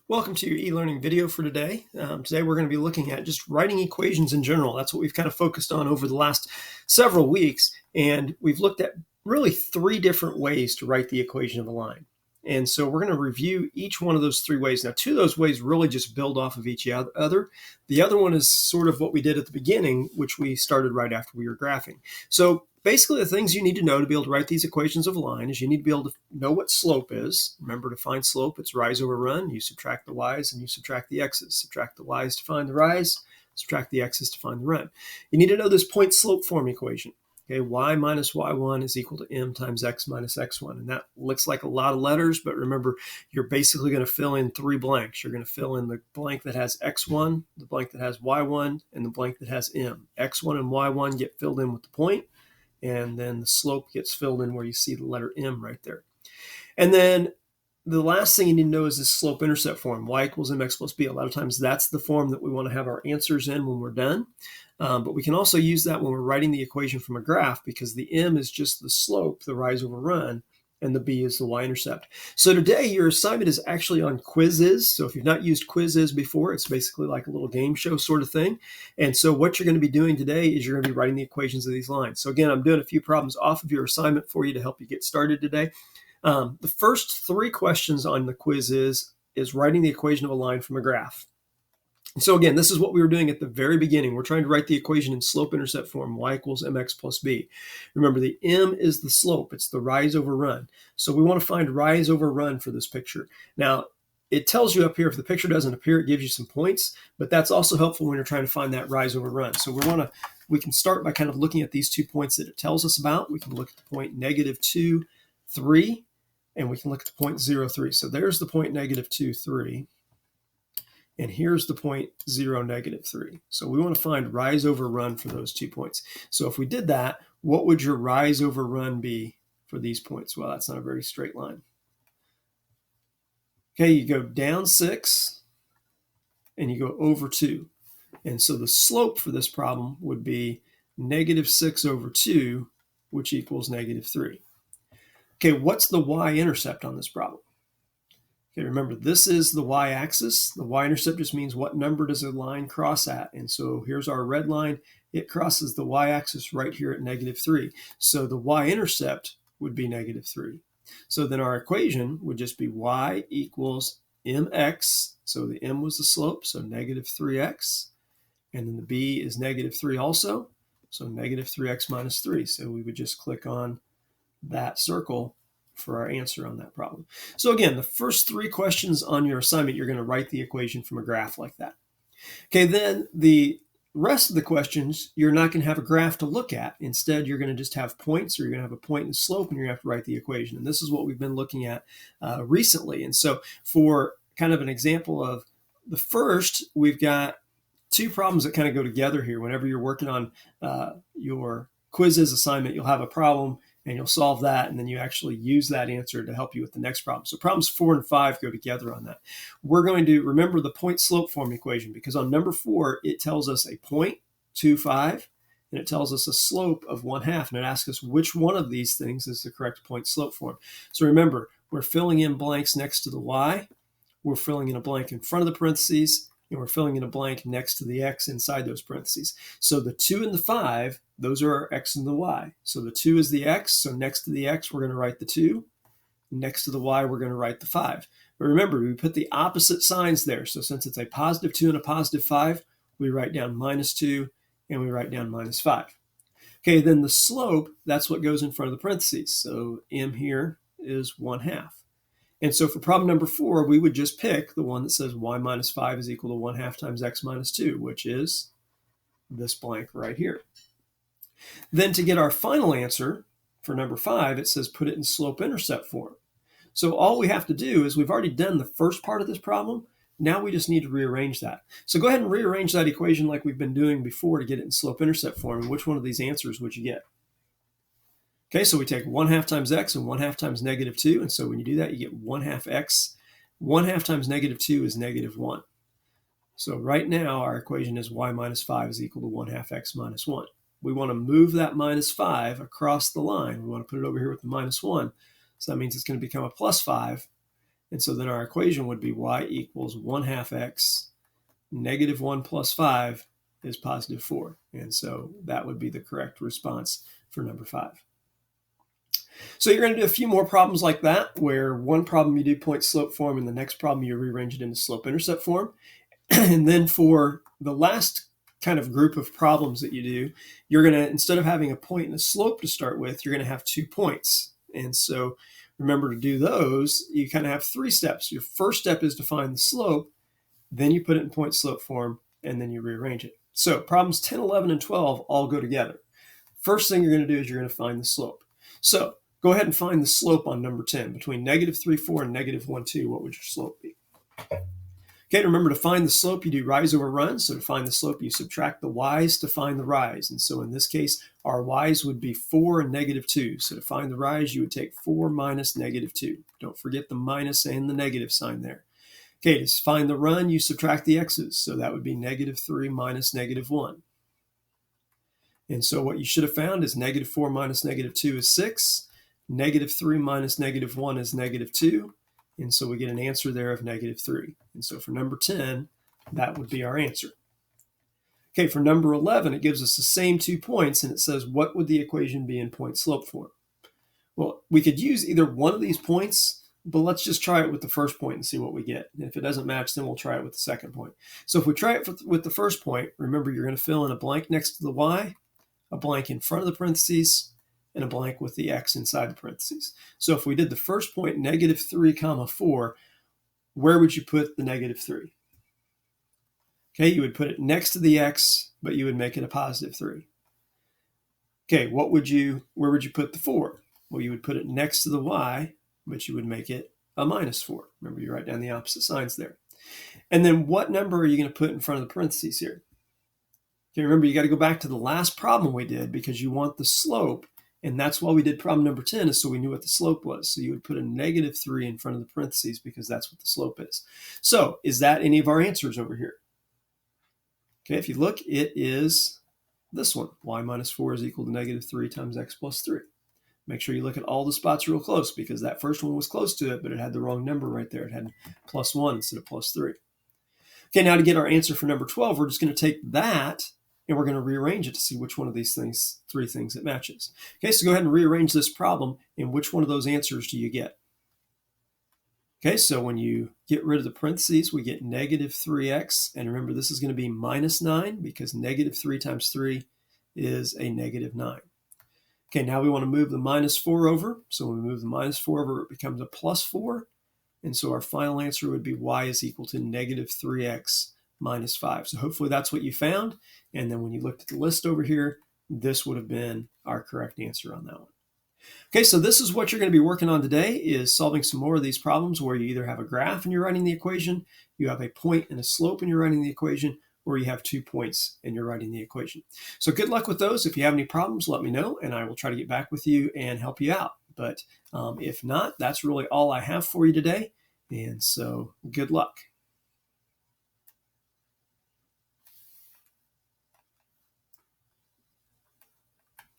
Welcome to your e-learning video for today. Today we're going to be looking at just writing equations in general. That's what we've kind of focused on over the last several weeks. And we've looked at really three different ways to write the equation of a line. And so we're going to review each one of those three ways. Now, two of those ways really just build off of each other. The other one is sort of what we did at the beginning, which we started right after we were graphing. So basically, the things you need to know to be able to write these equations of a line is you need to be able to know what slope is. Remember, to find slope, it's rise over run. You subtract the y's and you subtract the x's. Subtract the y's to find the rise, subtract the x's to find the run. You need to know this point slope form equation. Okay, y minus y1 is equal to m times x minus x1. And that looks like a lot of letters, but remember, you're basically going to fill in three blanks. You're going to fill in the blank that has x1, the blank that has y1, and the blank that has m. x1 and y1 get filled in with the point, and then the slope gets filled in where you see the letter m right there. And then the last thing you need to know is this slope-intercept form, y equals mx plus b. A lot of times that's the form that we want to have our answers in when we're done. But we can also use that when we're writing the equation from a graph, because the m is just the slope, the rise over run, and the b is the y-intercept. So today your assignment is actually on quizzes. So if you've not used quizzes before, it's basically like a little game show sort of thing. And so what you're going to be doing today is you're going to be writing the equations of these lines. So again, I'm doing a few problems off of your assignment for you to help you get started today. The first three questions on the quiz is writing the equation of a line from a graph. So again, this is what we were doing at the very beginning. We're trying to write the equation in slope-intercept form, y equals mx plus b. Remember, the m is the slope. It's the rise over run. So we want to find rise over run for this picture. Now, it tells you up here, if the picture doesn't appear, it gives you some points, but that's also helpful when you're trying to find that rise over run. So we can start by kind of looking at these 2 points that it tells us about. We can look at the point -2, 3, and we can look at the point 0, 3. So there's the point -2, 3. And here's the point 0, -3. So we want to find rise over run for those 2 points. So if we did that, what would your rise over run be for these points? Well, that's not a very straight line. Okay, you go down 6 and you go over 2. And so the slope for this problem would be -6 over 2, which equals -3. Okay, what's the y-intercept on this problem? Okay, remember, this is the y-axis. The y-intercept just means what number does a line cross at. And so here's our red line. It crosses the y-axis right here at -3. So the y-intercept would be -3. So then our equation would just be y equals mx. So the m was the slope, so -3x. And then the b is -3 also, so -3x minus 3. So we would just click on that circle for our answer on that problem. So again, the first 3 questions on your assignment, you're going to write the equation from a graph like that. Okay, then the rest of the questions, you're not going to have a graph to look at. Instead, you're going to just have points, or you're going to have a point and slope, and you're going to have to write the equation. And this is what we've been looking at recently. And so for kind of an example of the first, we've got 2 problems that kind of go together here. Whenever you're working on your quizzes assignment, you'll have a problem, and you'll solve that, and then you actually use that answer to help you with the next problem. So problems 4 and 5 go together on that. We're going to remember the point slope form equation, because on number 4, it tells us a point, 2, 5, and it tells us a slope of 1/2, and it asks us which one of these things is the correct point slope form. So remember, we're filling in blanks next to the y, we're filling in a blank in front of the parentheses, and we're filling in a blank next to the x inside those parentheses. So the 2 and the 5, those are our x and the y. So the 2 is the x, so next to the x, we're going to write the 2. Next to the y, we're going to write the 5. But remember, we put the opposite signs there. So since it's a +2 and a +5, we write down -2 and we write down -5. Okay, then the slope, that's what goes in front of the parentheses. So m here is 1/2. And so for problem number 4, we would just pick the one that says y minus 5 is equal to 1/2 times x minus 2, which is this blank right here. Then to get our final answer for number 5, it says put it in slope-intercept form. So all we have to do is, we've already done the first part of this problem. Now we just need to rearrange that. So go ahead and rearrange that equation like we've been doing before to get it in slope-intercept form. And which one of these answers would you get? Okay, so we take 1/2 times x and 1/2 times -2. And so when you do that, you get 1/2 x. 1/2 times -2 is -1. So right now, our equation is y minus 5 is equal to 1/2 x minus 1. We want to move that -5 across the line. We want to put it over here with the -1. So that means it's going to become a +5. And so then our equation would be y equals 1/2 x, negative 1 plus 5 is positive 4. And so that would be the correct response for number 5. So you're going to do a few more problems like that, where one problem you do point slope form and the next problem you rearrange it into slope intercept form. And then for the last kind of group of problems that you do, you're going to, instead of having a point and a slope to start with, you're going to have 2 points. And so remember, to do those, you kind of have 3 steps. Your first step is to find the slope, then you put it in point slope form, and then you rearrange it. So problems 10, 11, and 12 all go together. First thing you're going to do is you're going to find the slope. So go ahead and find the slope on number 10. Between negative 3, 4 and negative 1, 2, what would your slope be? Okay, remember, to find the slope, you do rise over run. So to find the slope, you subtract the y's to find the rise. And so in this case, our y's would be 4 and negative 2. So to find the rise, you would take 4 minus negative 2. Don't forget the minus and the negative sign there. Okay, to find the run, you subtract the x's. So that would be negative 3 minus negative 1. And so what you should have found is negative 4 minus negative 2 is 6. Negative 3 minus negative 1 is negative 2. And so we get an answer there of negative 3. And so for number 10, that would be our answer. Okay, for number 11, it gives us the same 2 points, and it says, what would the equation be in point slope form? Well, we could use either one of these points, but let's just try it with the first point and see what we get. And if it doesn't match, then we'll try it with the second point. So if we try it with the first point, remember, you're going to fill in a blank next to the y, a blank in front of the parentheses, and a blank with the x inside the parentheses. So if we did the first point, negative 3 comma 4, where would you put the negative 3? Okay, you would put it next to the x, but you would make it a positive 3. Okay, where would you put the 4? Well, you would put it next to the y, but you would make it a minus 4. Remember, you write down the opposite signs there. And then what number are you going to put in front of the parentheses here? Okay, remember, you got to go back to the last problem we did, because you want the slope. And that's why we did problem number 10, is so we knew what the slope was. So you would put a negative 3 in front of the parentheses, because that's what the slope is. So is that any of our answers over here? Okay, if you look, it is this one. Y minus 4 is equal to negative 3 times x plus 3. Make sure you look at all the spots real close, because that first one was close to it, but it had the wrong number right there. It had plus 1 instead of plus 3. Okay, now to get our answer for number 12, we're just going to take that and we're going to rearrange it to see which one of these 3 things it matches. Okay, so go ahead and rearrange this problem, and which one of those answers do you get? Okay, so when you get rid of the parentheses, we get negative 3x, and remember, this is going to be minus 9, because negative 3 times 3 is a negative 9. Okay, now we want to move the minus 4 over. So when we move the minus 4 over, it becomes a plus 4, and so our final answer would be y is equal to negative 3x minus 5. So hopefully that's what you found. And then when you looked at the list over here, this would have been our correct answer on that one. Okay, so this is what you're going to be working on today, is solving some more of these problems where you either have a graph and you're writing the equation, you have a point and a slope and you're writing the equation, or you have 2 points and you're writing the equation. So good luck with those. If you have any problems, let me know, and I will try to get back with you and help you out. But if not, that's really all I have for you today. And so good luck.